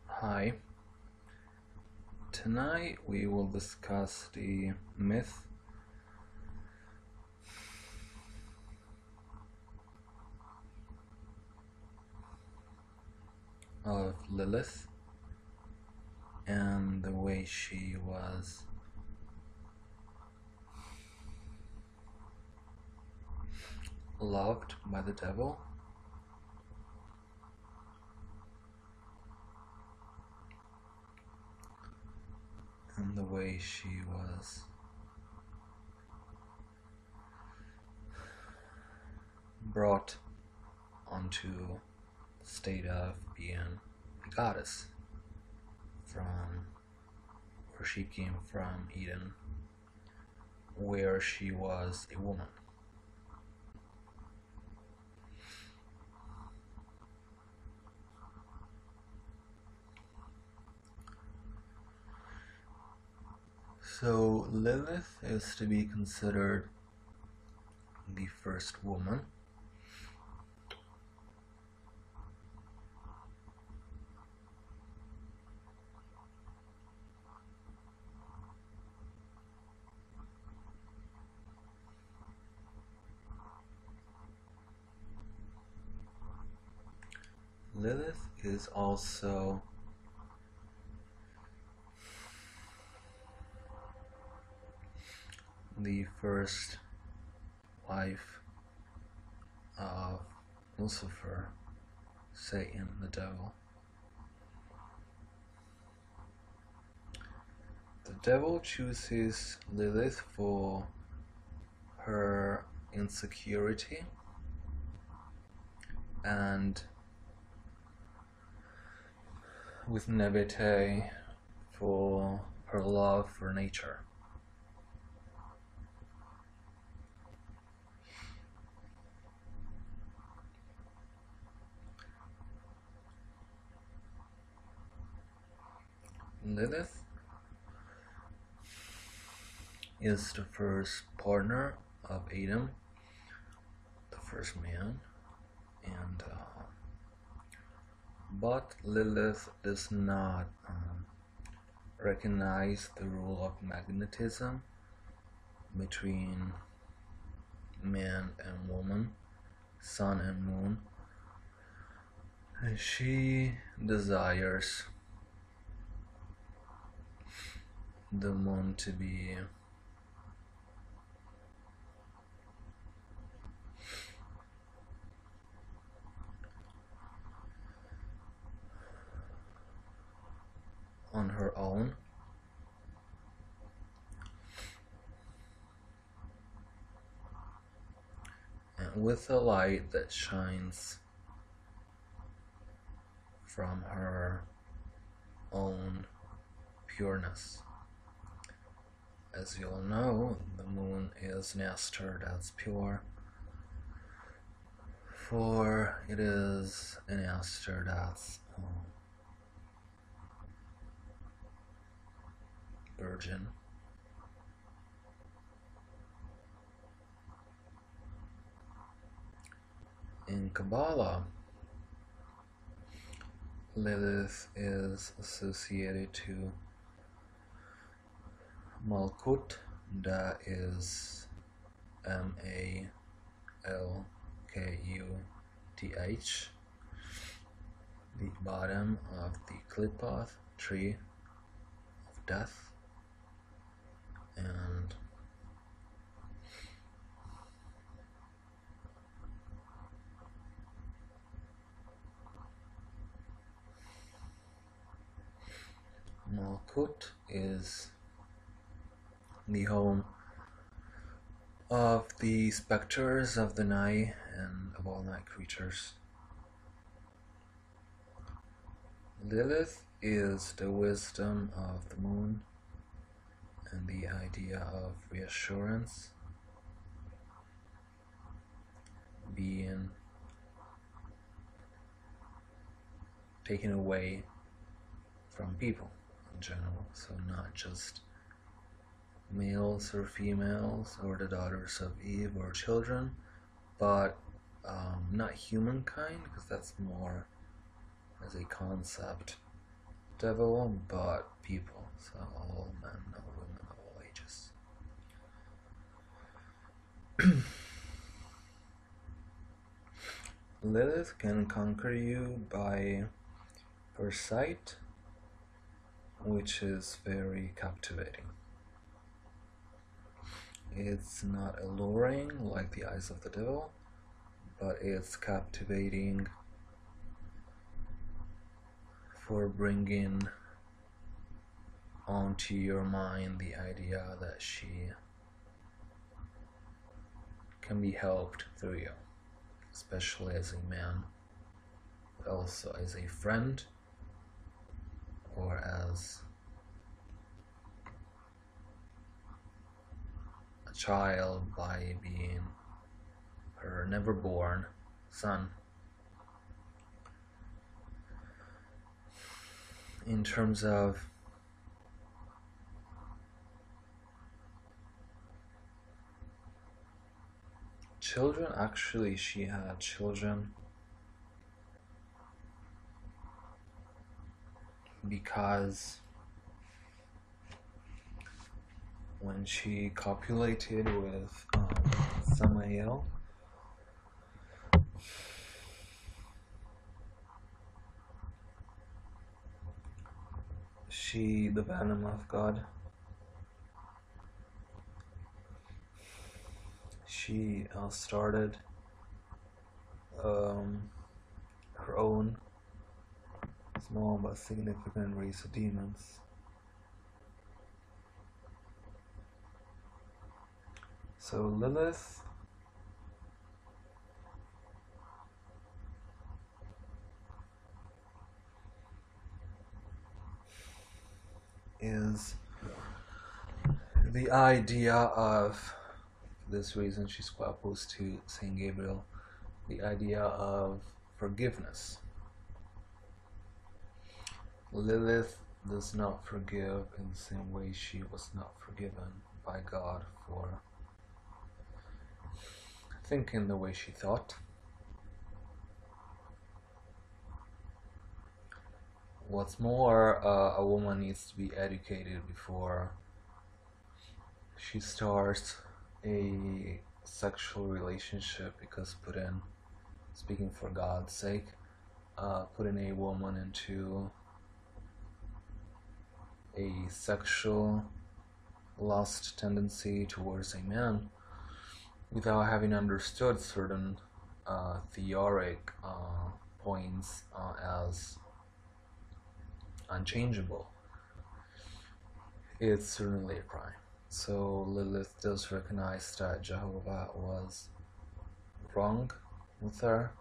Hi. Tonight we will discuss the myth of Lilith and the way she was loved by the devil, and the way she was brought onto the state of being a goddess from where she came from, Eden, where she was a woman. So Lilith is to be considered the first woman. Lilith is also the first wife of Lucifer, Satan, the devil. The devil chooses Lilith for her insecurity and with naivete for her love for nature. Lilith is the first partner of Adam, the first man, and but Lilith does not recognize the rule of magnetism between man and woman, sun and moon, and she desires the moon to be on her own, and with a light that shines from her own pureness. As you all know, the moon is an aster that's pure, for it is an aster that's virgin. In Kabbalah, Lilith is associated to Malkut, that is Malkuth, the bottom of the Klippoth tree of death, and Malkut is the home of the specters of the night and of all night creatures. Lilith is the wisdom of the moon and the idea of reassurance being taken away from people in general, so not just males or females or the daughters of Eve or children, but not humankind, because that's more as a concept devil, but people, so all men, all women, all ages. Lilith can conquer you by her sight, which is very captivating. It's not alluring like the eyes of the devil, but it's captivating for bringing onto your mind the idea that she can be helped through you, especially as a man, but also as a friend or as a child by being her never-born son. In terms of children, actually she had children because when she copulated with Samael, the venom of God, she started her own small but significant race of demons. So Lilith is the idea of, for this reason she's quite opposed to Saint Gabriel, the idea of forgiveness. Lilith does not forgive in the same way she was not forgiven by God for thinking the way she thought. What's more, a woman needs to be educated before she starts a sexual relationship, because speaking for God's sake, putting a woman into a sexual lust tendency towards a man without having understood certain theoric points as unchangeable, it's certainly a crime. So Lilith does recognize that Jehovah was wrong with her,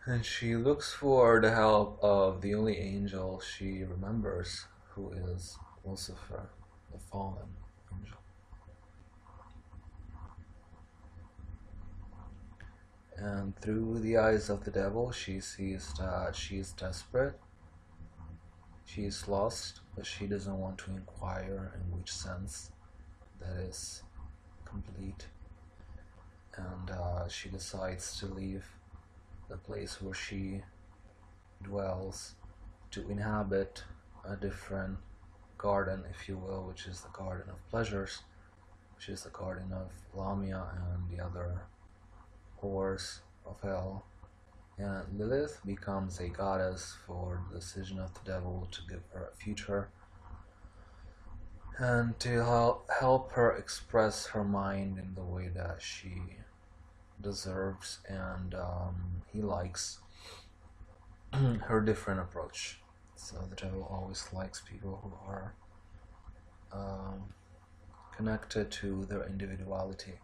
and she looks for the help of the only angel she remembers, who is Lucifer, the fallen angel. And through the eyes of the devil, she sees that she is desperate, she is lost, but she doesn't want to inquire in which sense that is complete. And she decides to leave the place where she dwells to inhabit a different garden, if you will, which is the garden of pleasures, which is the garden of Lamia and the other whores of hell. And Lilith becomes a goddess for the decision of the devil to give her a future and to help her express her mind in the way that she deserves, and he likes her different approach. So the devil always likes people who are connected to their individuality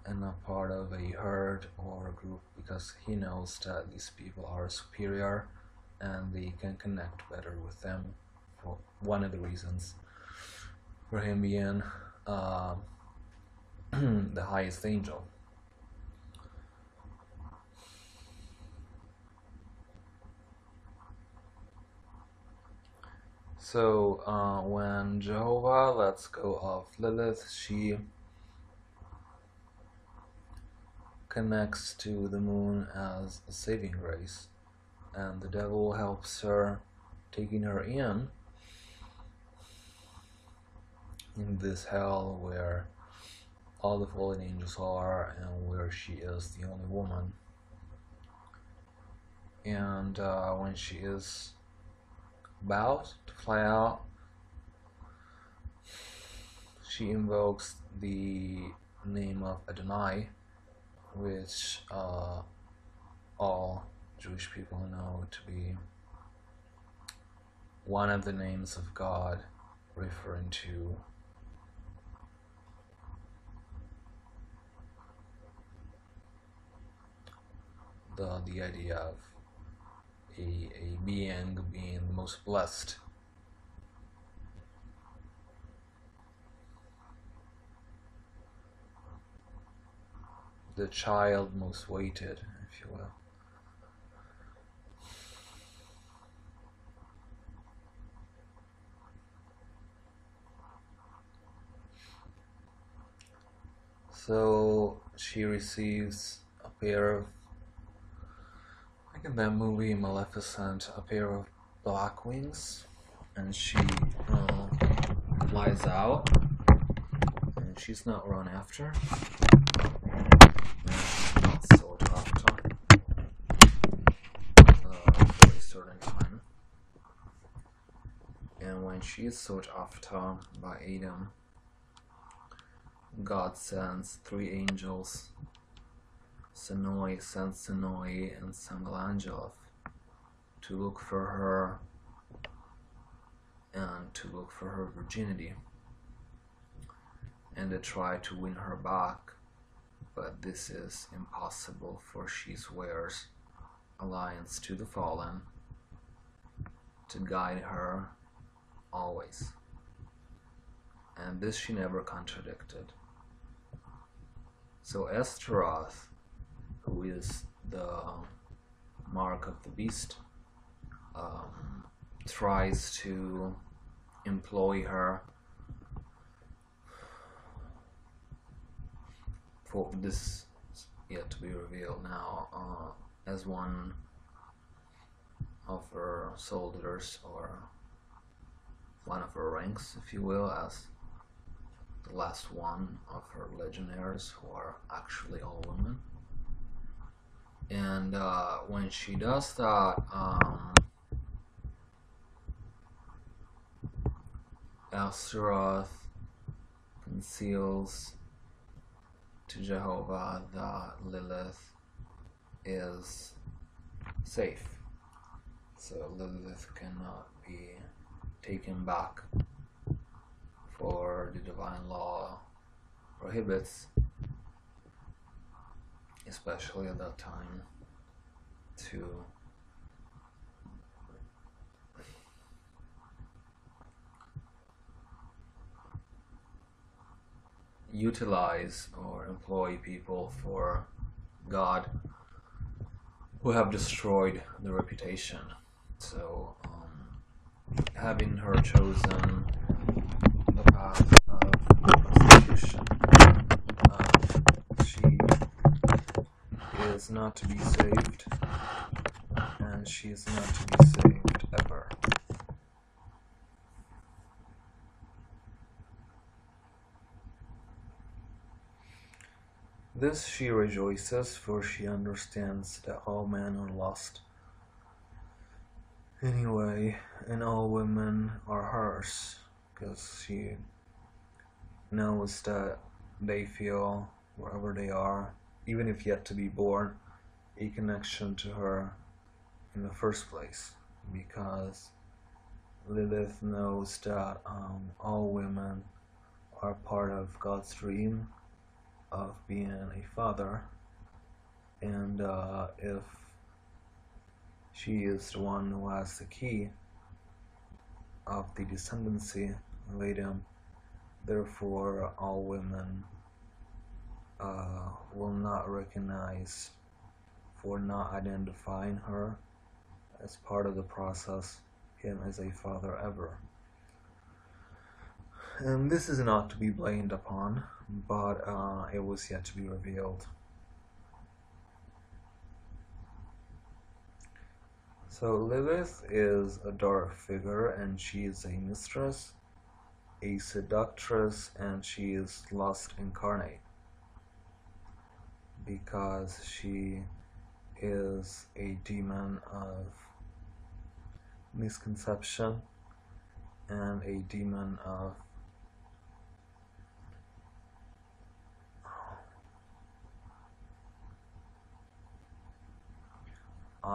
and not part of a herd or a group, because he knows that these people are superior and they can connect better with them, for one of the reasons for him being the highest angel. So when Jehovah lets go of Lilith, she connects to the moon as a saving grace, and the devil helps her, taking her in this hell where all the fallen angels are and where she is the only woman. And when she is about to fly out, she invokes the name of Adonai, which all Jewish people know to be one of the names of God, referring to the idea of a being being the most blessed. The child most weighted, if you will. So she receives a pair of, like in that movie Maleficent, a pair of black wings, and she flies out, and she's not run after, and she's not sought after for a certain time. And when she is sought after by Adam, God sends 3 angels. Senoi sends Senoi and Sangalangelov to look for her and to look for her virginity, and they try to win her back, but this is impossible, for she swears alliance to the fallen to guide her always, and this she never contradicted. So Astaroth, who is the mark of the beast, tries to employ her for this yet to be revealed now, as one of her soldiers, or one of her ranks, if you will, as the last one of her legionnaires, who are actually all women. And when she does that, Astaroth conceals to Jehovah that Lilith is safe, so Lilith cannot be taken back, for the divine law prohibits, especially at that time, to utilize or employ people for God who have destroyed the reputation. So having her chosen the path of prostitution, she is not to be saved, and she is not to be saved ever. This she rejoices, for she understands that all men are lost anyway, and all women are hers, because she knows that they feel, wherever they are, even if yet to be born, a connection to her in the first place, because Lilith knows that all women are part of God's dream of being a father, and if she is the one who has the key of the descendancy of Adam, therefore all women will not recognize, for not identifying her as part of the process, him as a father ever. And this is not to be blamed upon, but it was yet to be revealed. So Lilith is a dark figure, and she is a mistress, a seductress, and she is lust incarnate, because she is a demon of misconception and a demon of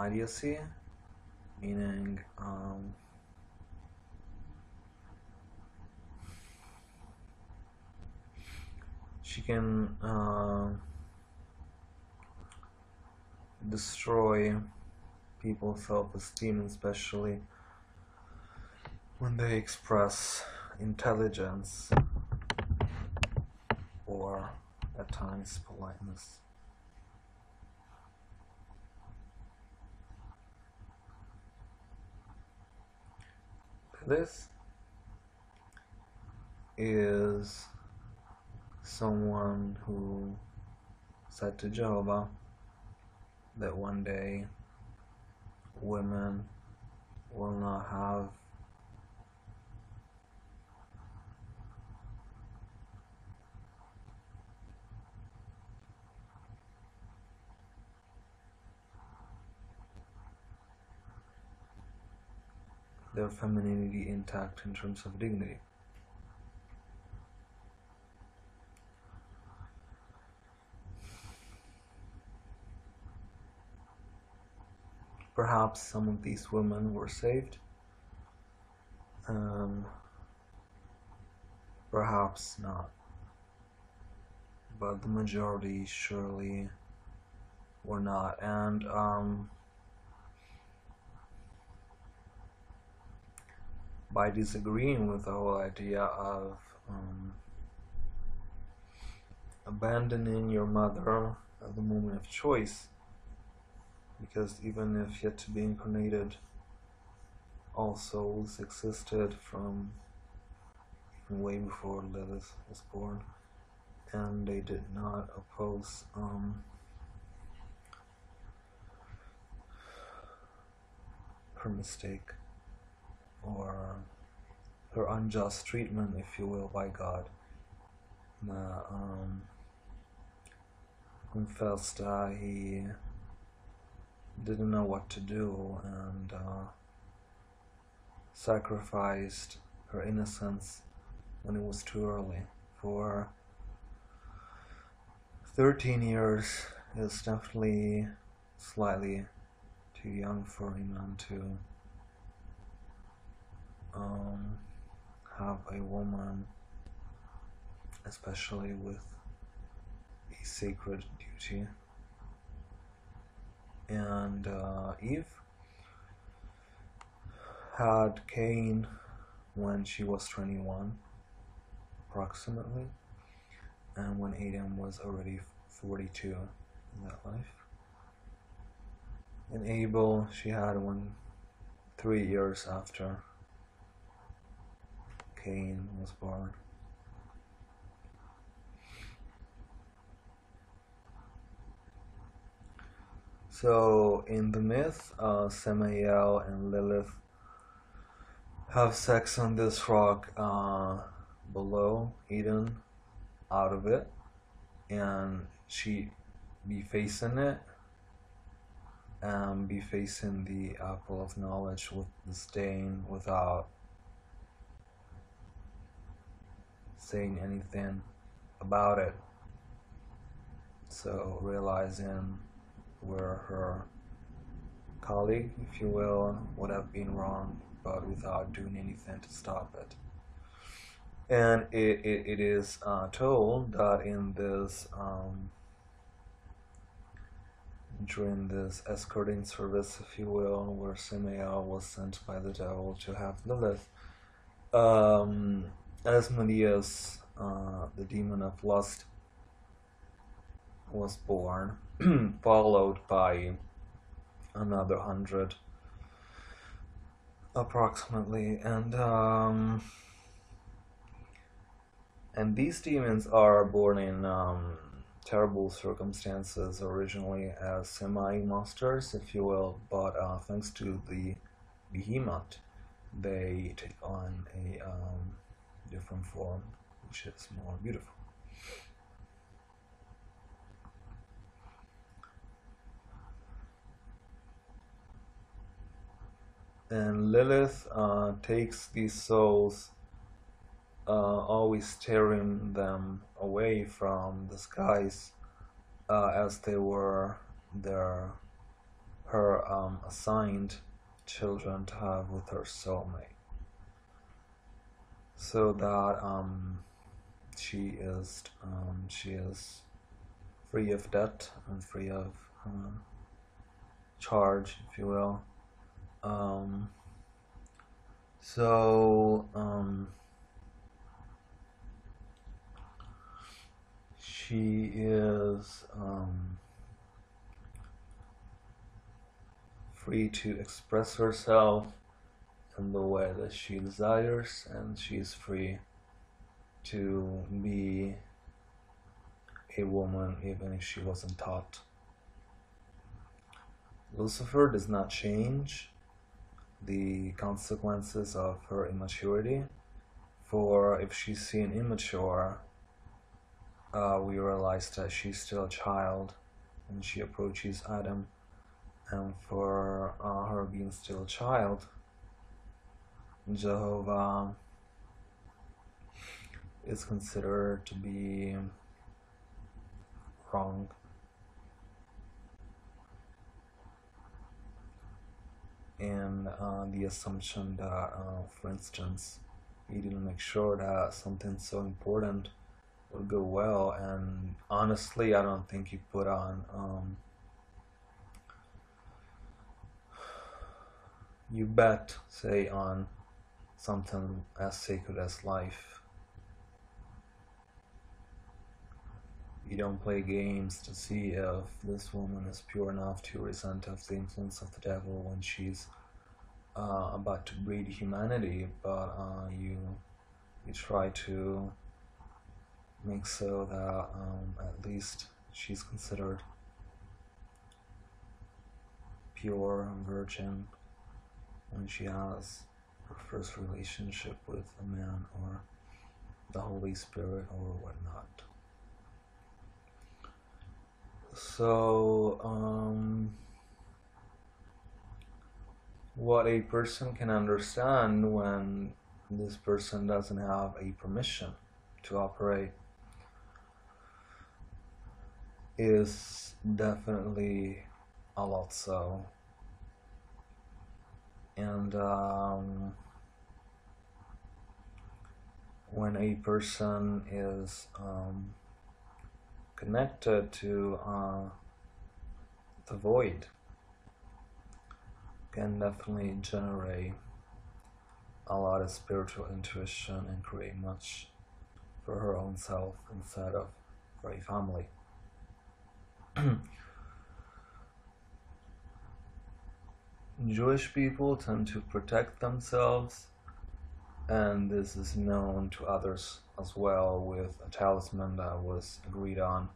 idiocy, meaning she can destroy people's self-esteem, especially when they express intelligence or at times politeness. This is someone who said to Jehovah that one day women will not have their femininity intact in terms of dignity. Perhaps some of these women were saved, perhaps not, but the majority surely were not. And by disagreeing with the whole idea of abandoning your mother at the moment of choice, because even if yet to be incarnated, all souls existed from even way before Lilith was born, and they did not oppose her mistake or her unjust treatment, if you will, by God. Confessed he didn't know what to do, and sacrificed her innocence when it was too early. For 13 years is definitely slightly too young for a man to have a woman, especially with a sacred duty. And Eve had Cain when she was 21 approximately, and when Adam was already 42 in that life. And Abel she had 3 years after Cain was born. So in the myth, Samael and Lilith have sex on this rock below Eden, out of it, and she be facing it and be facing the apple of knowledge with disdain, without saying anything about it. So realizing where her colleague, if you will, would have been wrong, but without doing anything to stop it. And it is told that in this during this escorting service, if you will, where Samael was sent by the devil to have Lilith, Asmodeus, the demon of lust, was born, followed by another 100 approximately, and these demons are born in terrible circumstances originally as semi-monsters, if you will, but thanks to the behemoth, they take on a different form, which is more beautiful. And Lilith takes these souls, always steering them away from the skies, as they were her assigned children to have with her soulmate, so that she is free of debt and free of charge, if you will. She is free to express herself in the way that she desires, and she is free to be a woman even if she wasn't taught. Lucifer does not change the consequences of her immaturity, for if she's seen immature, we realize that she's still a child when she approaches Adam, and for her being still a child, Jehovah is considered to be wrong. And the assumption that, for instance, he didn't make sure that something so important would go well, and honestly, I don't think he put on you bet, say, on something as sacred as life. You don't play games to see if this woman is pure enough to resent of the influence of the devil when she's about to breed humanity, but you try to make so that at least she's considered pure and virgin when she has her first relationship with a man or the Holy Spirit or whatnot. So, what a person can understand when this person doesn't have a permission to operate is definitely a lot so. And when a person is connected to the void, can definitely generate a lot of spiritual intuition and create much for her own self instead of for a family. Jewish people tend to protect themselves, and this is known to others as well, with a talisman that was agreed on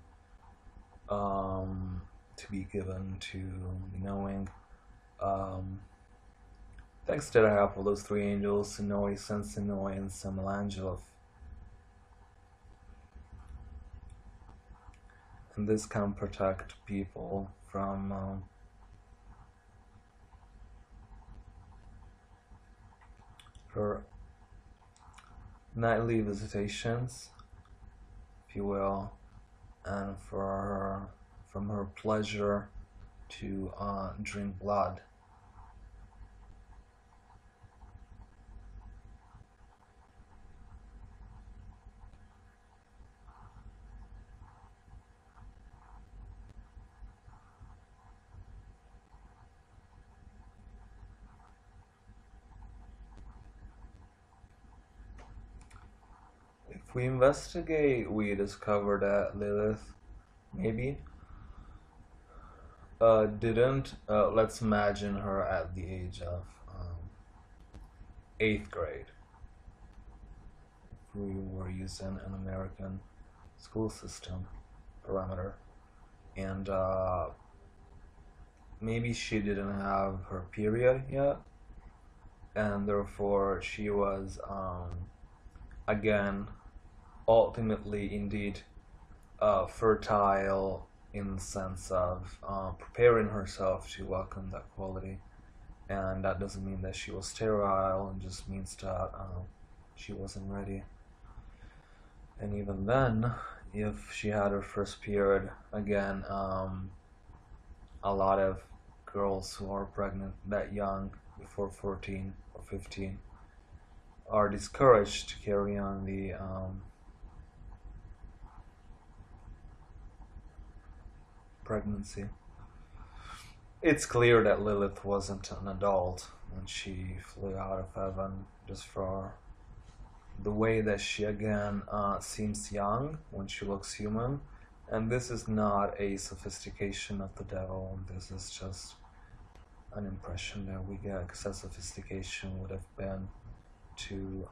to be given to the knowing. Thanks to the help of those three angels, Sinoi, Sensinoi, and Semilangelov. And this can protect people from her nightly visitations, if you will, and from her pleasure to drink blood. If we investigate, we discover that Lilith maybe didn't, let's imagine her at the age of 8th grade. If we were using an American school system. parameter, and maybe she didn't have her period yet, and therefore she was again ultimately indeed fertile in the sense of preparing herself to welcome that quality. And that doesn't mean that she was sterile, it just means that she wasn't ready. And even then, if she had her first period, again, a lot of girls who are pregnant that young, before 14 or 15, are discouraged to carry on the pregnancy. It's clear that Lilith wasn't an adult when she flew out of heaven, just for the way that she again seems young when she looks human. And this is not a sophistication of the devil, this is just an impression that we get, because that sophistication would have been to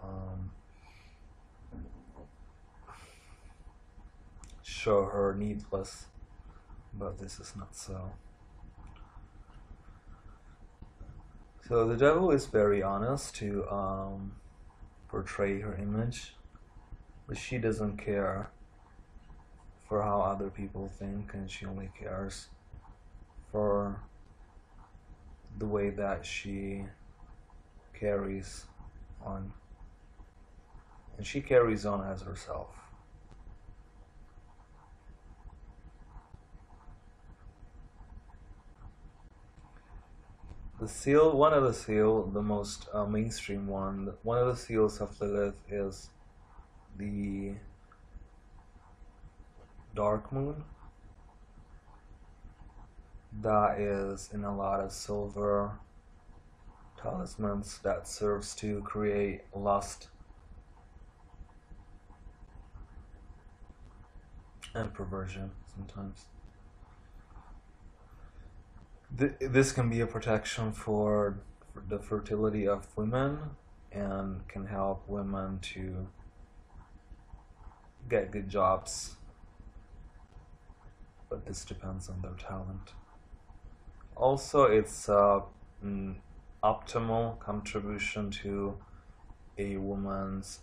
show her needless, but this is not so. So the devil is very honest to portray her image, but she doesn't care for how other people think, and she only cares for the way that she carries on, and she carries on as herself. The seal, one of the seal, the most mainstream one of the seals of Lilith is the dark moon. That is in a lot of silver talismans, that serves to create lust and perversion sometimes. This can be a protection for the fertility of women, and can help women to get good jobs, but this depends on their talent. Also, it's an optimal contribution to a woman's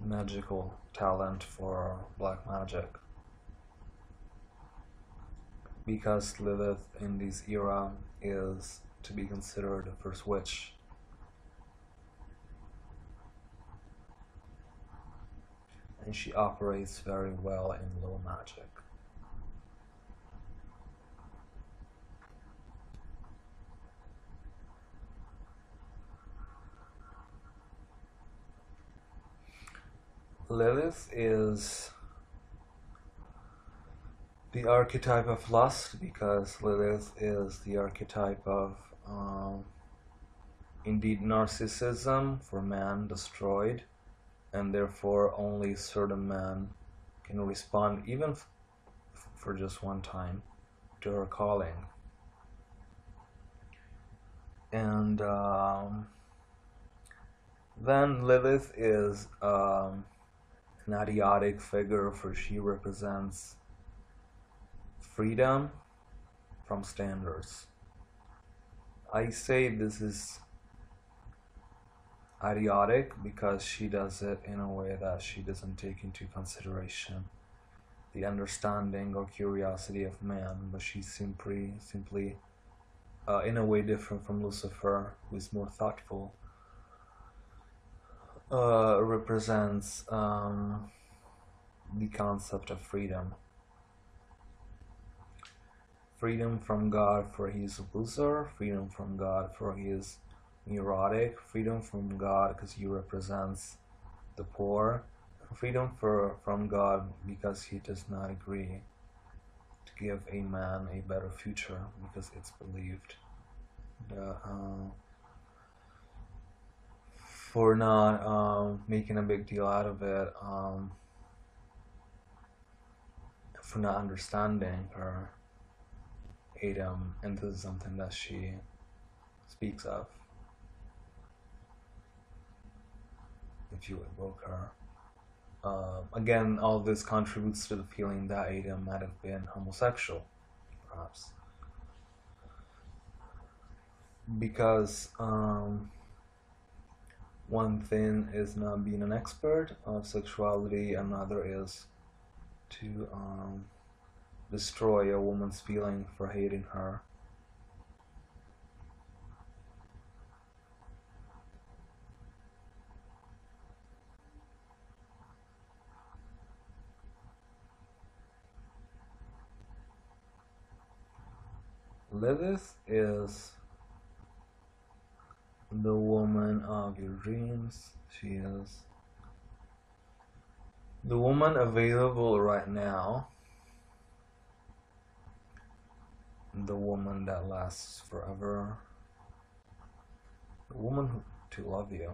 magical talent for black magic, because Lilith in this era is to be considered the first witch. And she operates very well in low magic. Lilith is the archetype of lust, because Lilith is the archetype of indeed narcissism for man destroyed, and therefore only certain men can respond, even for just one time, to her calling. And then Lilith is an idiotic figure, for she represents freedom from standards. I say this is idiotic because she does it in a way that she doesn't take into consideration the understanding or curiosity of man, but she's simply in a way different from Lucifer, who is more thoughtful, represents the concept of freedom. Freedom from God, for he is a loser. Freedom from God, for he is neurotic. Freedom from God because he represents the poor. Freedom from God because he does not agree to give a man a better future, because it's believed that for not making a big deal out of it, for not understanding her Adam, and this is something that she speaks of. If you evoke her, Again, all this contributes to the feeling that Ada might have been homosexual, perhaps. Because one thing is not being an expert of sexuality, another is to destroy a woman's feeling for hating her. Lilith is the woman of your dreams. She is the woman available right now, the woman that lasts forever, the woman to love you.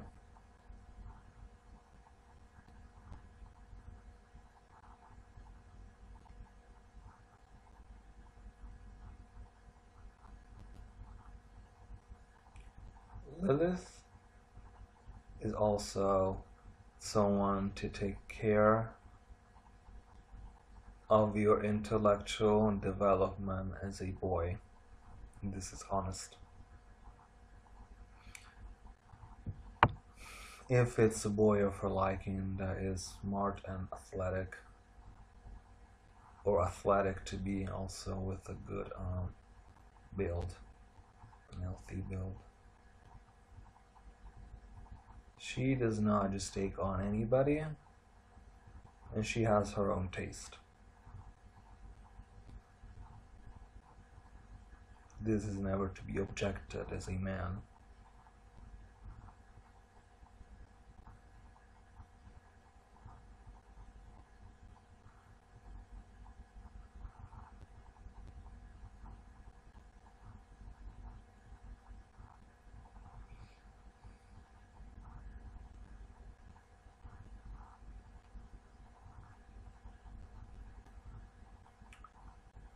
Lilith is also someone to take care of your intellectual development as a boy. This is honest. If it's a boy of her liking that is smart and athletic, or athletic to be also with a good build, a healthy build. She does not just take on anybody, and she has her own taste. This is never to be objected as a man.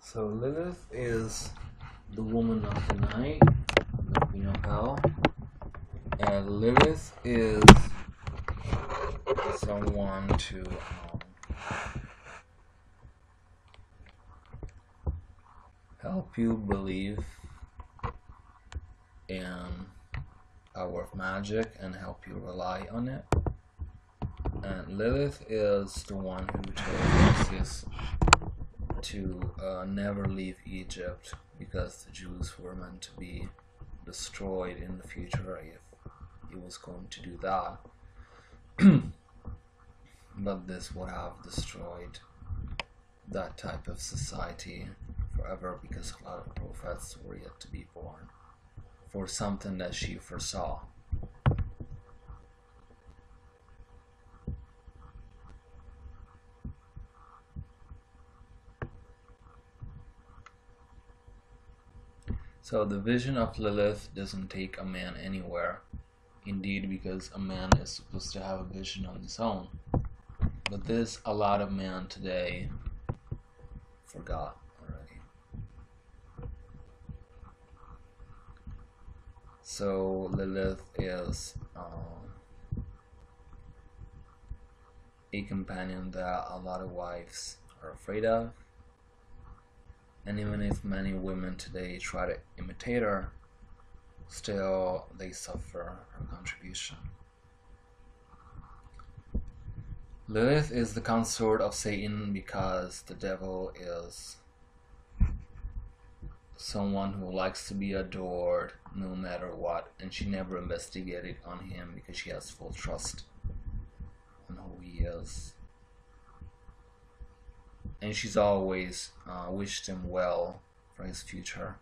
So Lilith is the woman of the night, the queen of hell, and Lilith is someone to help you believe in power of magic and help you rely on it. And Lilith is the one who told Moses to never leave Egypt because the Jews were meant to be destroyed in the future if he was going to do that. But this would have destroyed that type of society forever because a lot of prophets were yet to be born for something that she foresaw. So the vision of Lilith doesn't take a man anywhere. Indeed, because a man is supposed to have a vision on his own. But this, a lot of men today forgot already. So Lilith is a companion that a lot of wives are afraid of. And even if many women today try to imitate her, still they suffer her contribution. Lilith is the consort of Satan because the devil is someone who likes to be adored no matter what, and she never investigated on him because she has full trust on who he is. And she's always wished him well for his future.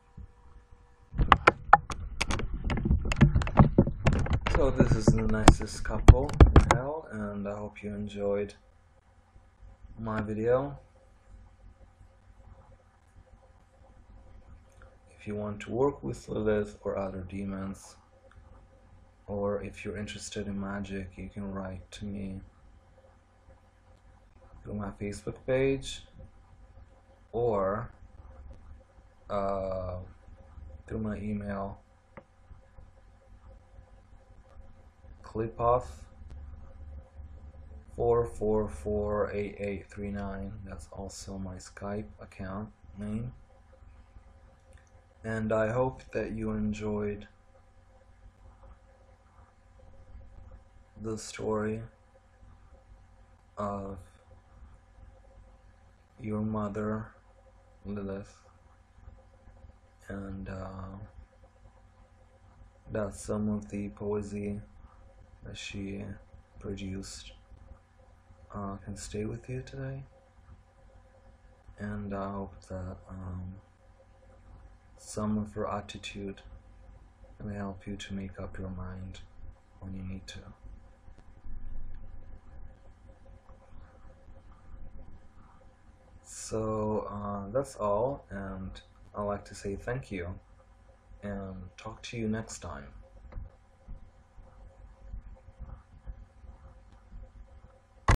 So this is the nicest couple in hell, and I hope you enjoyed my video. If you want to work with Lilith or other demons, or if you're interested in magic, you can write to me through my Facebook page or through my email, clipoff 4448839. That's also my Skype account name. And I hope that you enjoyed the story of your mother, Lilith, and that some of the poesy that she produced can stay with you today. And I hope that some of her attitude may help you to make up your mind when you need to. So that's all, and I'd like to say thank you and talk to you next time.